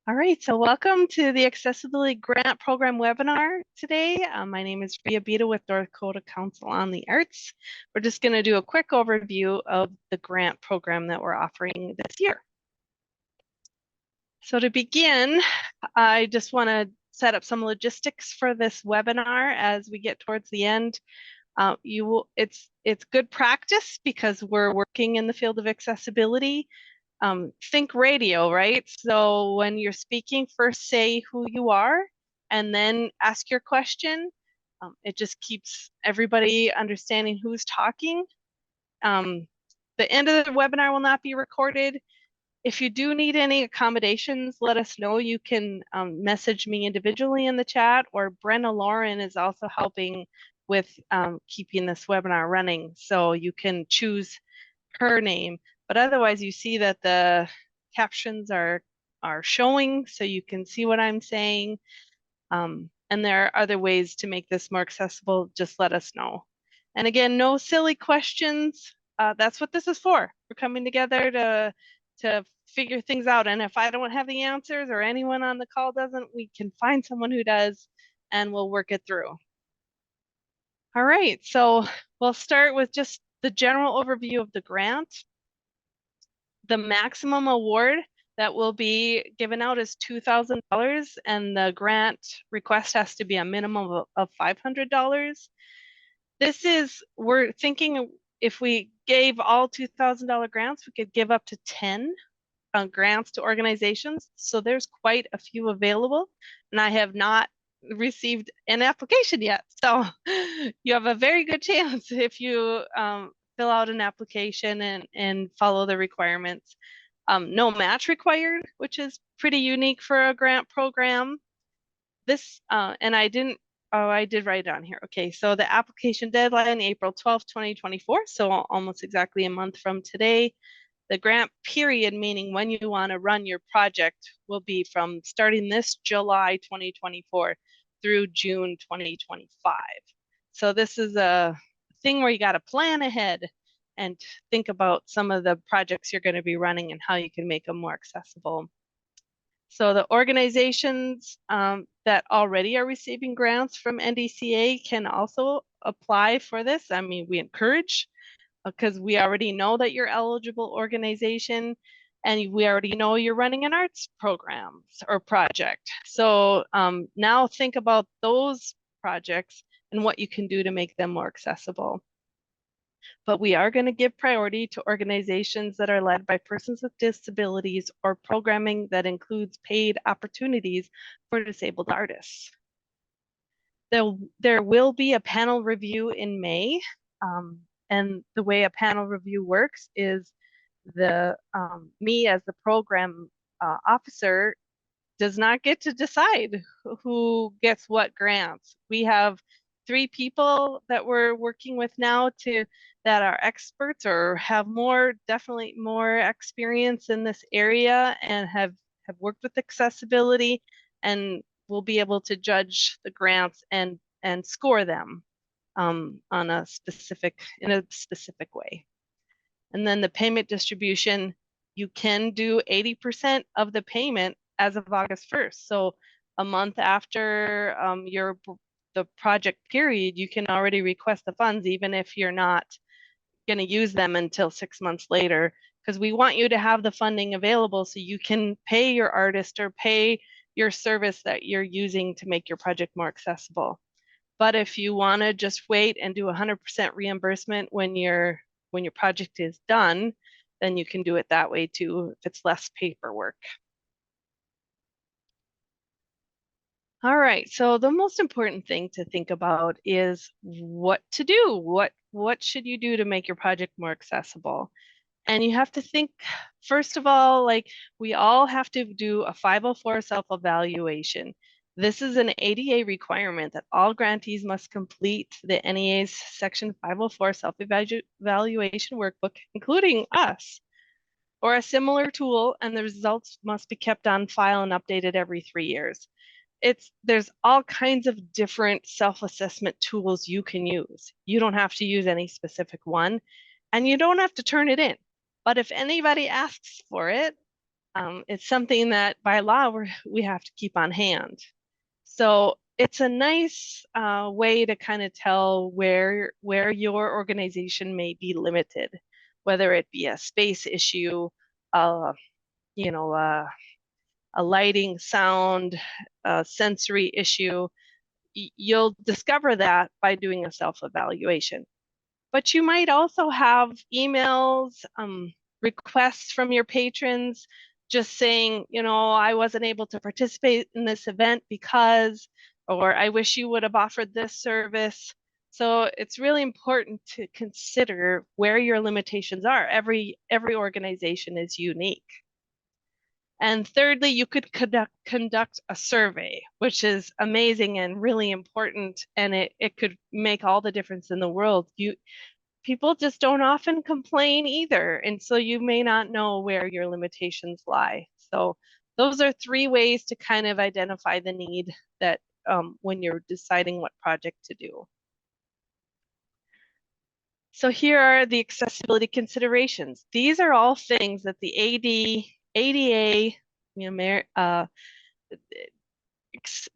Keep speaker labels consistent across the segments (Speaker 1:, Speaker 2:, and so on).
Speaker 1: All right, so welcome to the Accessibility Grant Program webinar today. My name is Ria Bita with North Dakota Council on the Arts. We're just going to do a quick overview of the grant program that we're offering this year. So to begin, I just want to set up some logistics for this webinar as we get towards the end. It's good practice because we're working in the field of accessibility. Think radio, right? So when you're speaking, first say who you are and then ask your question. It just keeps everybody understanding who's talking. The end of the webinar will not be recorded. If you do need any accommodations, let us know. You can message me individually in the chat, or Brenna Lauren is also helping with keeping this webinar running. So you can choose her name, but otherwise you see that the captions are showing, so you can see what I'm saying. And there are other ways to make this more accessible. Just let us know. And again, no silly questions. That's what this is for. We're coming together to figure things out. And if I don't have the answers or anyone on the call doesn't, we can find someone who does and we'll work it through. All right, so we'll start with just the general overview of the grant. The maximum award that will be given out is $2,000, and the grant request has to be a minimum of $500. We're thinking if we gave all $2,000 grants, we could give up to 10 grants to organizations. So there's quite a few available, and I have not received an application yet. So you have a very good chance if you fill out an application and follow the requirements. No match required, which is pretty unique for a grant program. And I did write it on here. Okay, so the application deadline, April 12th, 2024, so almost exactly a month from today. The grant period, meaning when you want to run your project, will be from starting this July 2024 through June 2025. So this is a thing where you got to plan ahead and think about some of the projects you're going to be running and how you can make them more accessible. So the organizations that already are receiving grants from NDCA can also apply for this. I mean, we encourage, because we already know that you're eligible organization and we already know you're running an arts program or project. So now think about those projects and what you can do to make them more accessible. But we are going to give priority to organizations that are led by persons with disabilities or programming that includes paid opportunities for disabled artists. There will be a panel review in May. And the way a panel review works is me as the program officer does not get to decide who gets what grants. We have 3 people that we're working with now that are experts or have definitely more experience in this area and have worked with accessibility, and will be able to judge the grants and score them in a specific way. And then the payment distribution, you can do 80% of the payment as of August 1st. So a month after the project period, you can already request the funds, even if you're not going to use them until 6 months later, because we want you to have the funding available so you can pay your artist or pay your service that you're using to make your project more accessible. But if you want to just wait and do 100% reimbursement when your project is done, then you can do it that way too, if it's less paperwork. All right, so the most important thing to think about is what to do. What should you do to make your project more accessible? And you have to think, first of all, like we all have to do a 504 self-evaluation. This is an ADA requirement that all grantees must complete the NEA's Section 504 self-evaluation workbook, including us, or a similar tool, and the results must be kept on file and updated every 3 years. There's all kinds of different self-assessment tools you can use. You don't have to use any specific one, and you don't have to turn it in. But if anybody asks for it, It's something that by law we have to keep on hand. So it's a nice way to kind of tell where your organization may be limited, whether it be a space issue, uh, you know, a lighting, sound, sensory issue. You'll discover that by doing a self-evaluation. But you might also have emails, requests from your patrons just saying, I wasn't able to participate in this event because, or I wish you would have offered this service. So it's really important to consider where your limitations are. Every organization is unique. And thirdly, you could conduct a survey, which is amazing and really important, and it could make all the difference in the world. People just don't often complain either, and so you may not know where your limitations lie. So those are 3 ways to kind of identify the need that when you're deciding what project to do. So here are the accessibility considerations. These are all things that the ADA,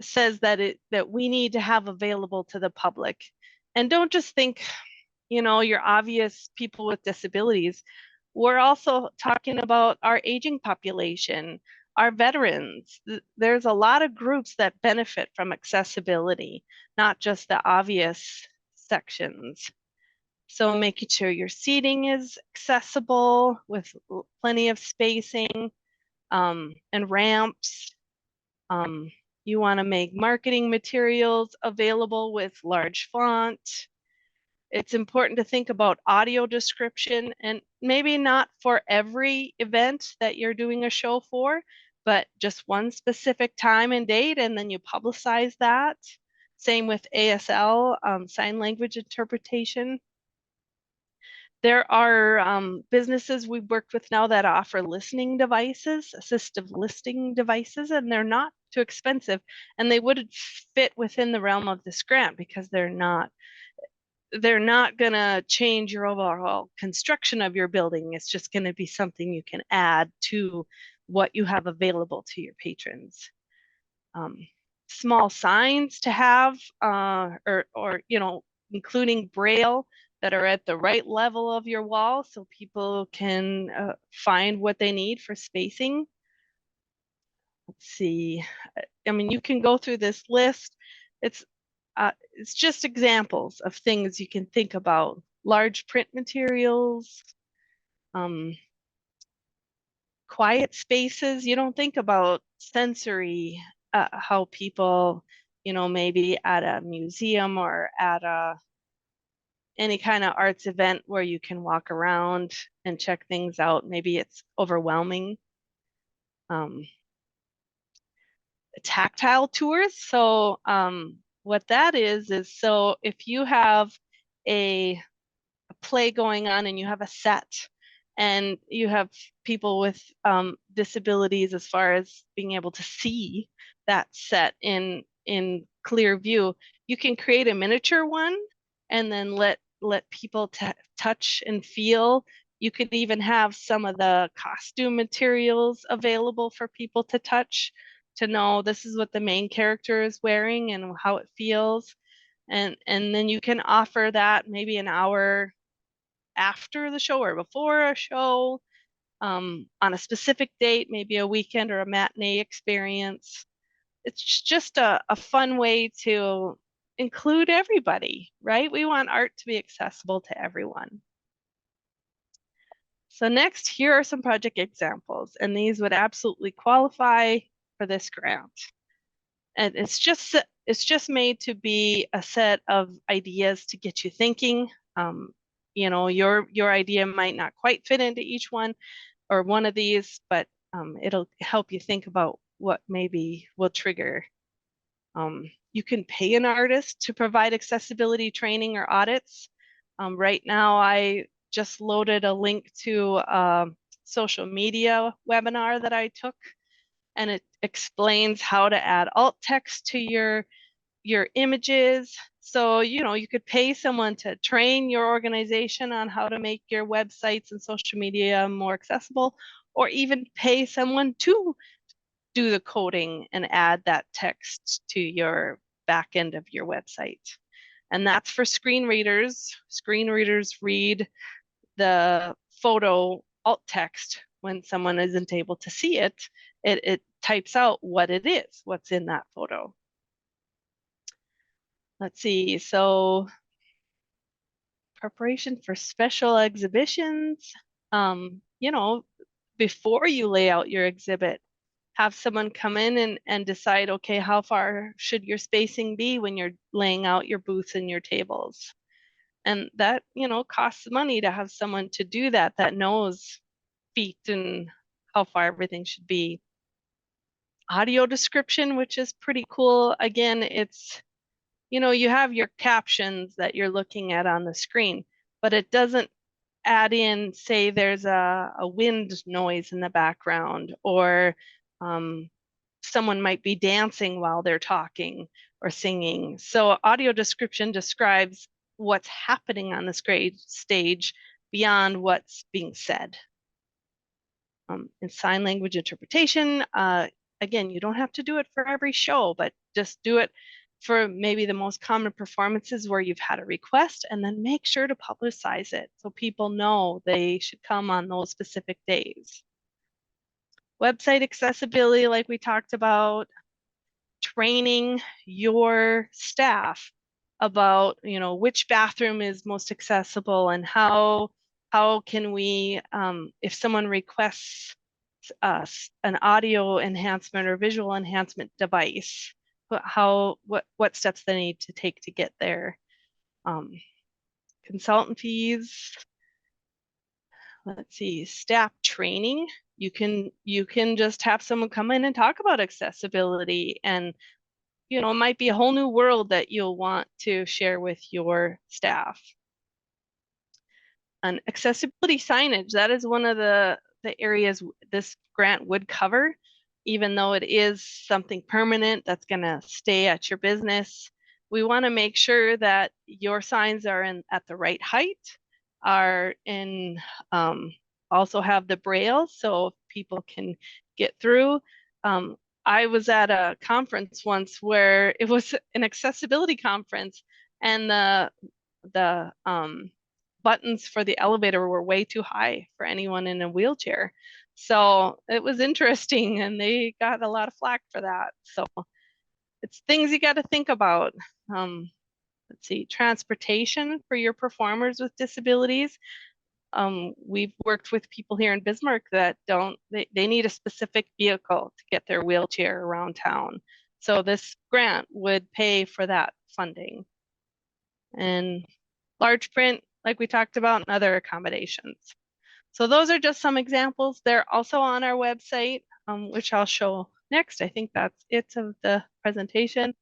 Speaker 1: says that we need to have available to the public. And don't just think, your obvious people with disabilities. We're also talking about our aging population, our veterans. There's a lot of groups that benefit from accessibility, not just the obvious sections. So making sure your seating is accessible with plenty of spacing, and ramps. You want to make marketing materials available with large font. It's important to think about audio description, and maybe not for every event that you're doing a show for, but just one specific time and date, and then you publicize that. Same with ASL, sign language interpretation. There are businesses we've worked with now that offer listening devices, assistive listening devices, and they're not too expensive, and they would fit within the realm of this grant because they're not going to change your overall construction of your building. It's just going to be something you can add to what you have available to your patrons. Small signs to have, or including Braille that are at the right level of your wall so people can find what they need for spacing. Let's see. I mean, you can go through this list. It's just examples of things you can think about. Large print materials, quiet spaces. You don't think about sensory, how people, maybe at a museum or at any kind of arts event where you can walk around and check things out. Maybe it's overwhelming. Tactile tours. So what that is so if you have a play going on and you have a set and you have people with disabilities as far as being able to see that set in clear view, you can create a miniature one and then let people touch and feel. You could even have some of the costume materials available for people to touch, to know this is what the main character is wearing and how it feels. And then you can offer that maybe an hour after the show or before a show, on a specific date, maybe a weekend or a matinee experience. It's just a fun way to include everybody, right? We want art to be accessible to everyone. So next, here are some project examples, and these would absolutely qualify for this grant. And it's just made to be a set of ideas to get you thinking. Your idea might not quite fit into each one or one of these, but it'll help you think about what maybe will trigger. You can pay an artist to provide accessibility training or audits. Right now, I just loaded a link to a social media webinar that I took, and it explains how to add alt text to your images, So, you could pay someone to train your organization on how to make your websites and social media more accessible, or even pay someone to do the coding and add that text to your back end of your website. And that's for screen readers. Screen readers read the photo alt text when someone isn't able to see it. It types out what it is, what's in that photo. Let's see. So preparation for special exhibitions. Before you lay out your exhibit, have someone come in and decide, okay, how far should your spacing be when you're laying out your booths and your tables? And that, costs money to have someone to do that knows feet and how far everything should be. Audio description, which is pretty cool. Again, it's, you have your captions that you're looking at on the screen, but it doesn't add in, say there's a wind noise in the background, or someone might be dancing while they're talking or singing. So audio description describes what's happening on the stage beyond what's being said. In sign language interpretation, again, you don't have to do it for every show, but just do it for maybe the most common performances where you've had a request, and then make sure to publicize it so people know they should come on those specific days. Website accessibility, like we talked about, training your staff about, which bathroom is most accessible, and how can we, if someone requests an audio enhancement or visual enhancement device, what steps they need to take to get there. Consultant fees. Let's see, staff training. You can just have someone come in and talk about accessibility, and it might be a whole new world that you'll want to share with your staff. And accessibility signage, that is one of the areas this grant would cover, even though it is something permanent that's going to stay at your business. We want to make sure that your signs are at the right height, are in, also have the braille so people can get through. I was at a conference once where it was an accessibility conference, and the buttons for the elevator were way too high for anyone in a wheelchair. So it was interesting, and they got a lot of flack for that. So it's things you got to think about. Let's see, transportation for your performers with disabilities. We've worked with people here in Bismarck that they need a specific vehicle to get their wheelchair around town. So this grant would pay for that funding. And large print, like we talked about, and other accommodations. So those are just some examples. They're also on our website, which I'll show next. I think that's it of the presentation.